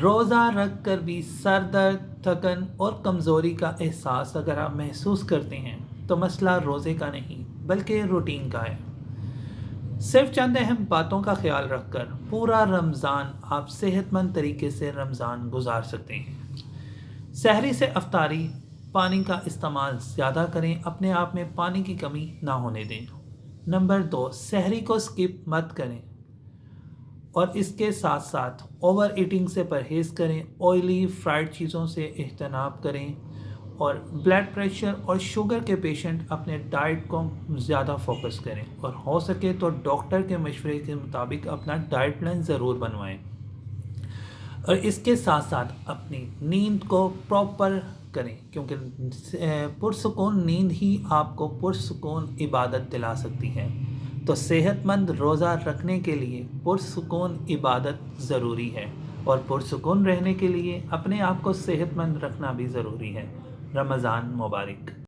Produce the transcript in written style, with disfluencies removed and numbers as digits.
روزہ رکھ کر بھی سر درد، تھکن اور کمزوری کا احساس اگر آپ محسوس کرتے ہیں تو مسئلہ روزے کا نہیں بلکہ روٹین کا ہے۔ صرف چند اہم باتوں کا خیال رکھ کر پورا رمضان آپ صحت مند طریقے سے رمضان گزار سکتے ہیں۔ سحری سے افطاری، پانی کا استعمال زیادہ کریں، اپنے آپ میں پانی کی کمی نہ ہونے دیں۔ نمبر 2، سحری کو سکپ مت کریں اور اس کے ساتھ ساتھ اوور ایٹنگ سے پرہیز کریں، آئلی فرائیڈ چیزوں سے اجتناب کریں، اور بلڈ پریشر اور شوگر کے پیشنٹ اپنے ڈائٹ کو زیادہ فوکس کریں اور ہو سکے تو ڈاکٹر کے مشورے کے مطابق اپنا ڈائٹ پلان ضرور بنوائیں، اور اس کے ساتھ ساتھ اپنی نیند کو پراپر کریں، کیونکہ پرسکون نیند ہی آپ کو پرسکون عبادت دلا سکتی ہے۔ تو صحت مند روزہ رکھنے کے لیے پرسکون عبادت ضروری ہے، اور پرسکون رہنے کے لیے اپنے آپ کو صحت مند رکھنا بھی ضروری ہے۔ رمضان مبارک۔